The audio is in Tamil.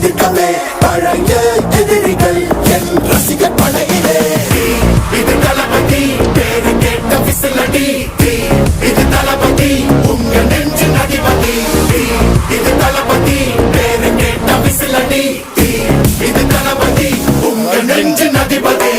எதிர்க்கவே பழைய எதிரிகள் என் ரசிகர் படையிலே. இது தளபதி பேரு கேட்ட விசிலடி, இது தளபதி உங்க நெஞ்சு அதிபதி. இது தளபதி பேரு கேட்ட விசிலடி, இது தளபதி உங்க நெஞ்சு அதிபதி.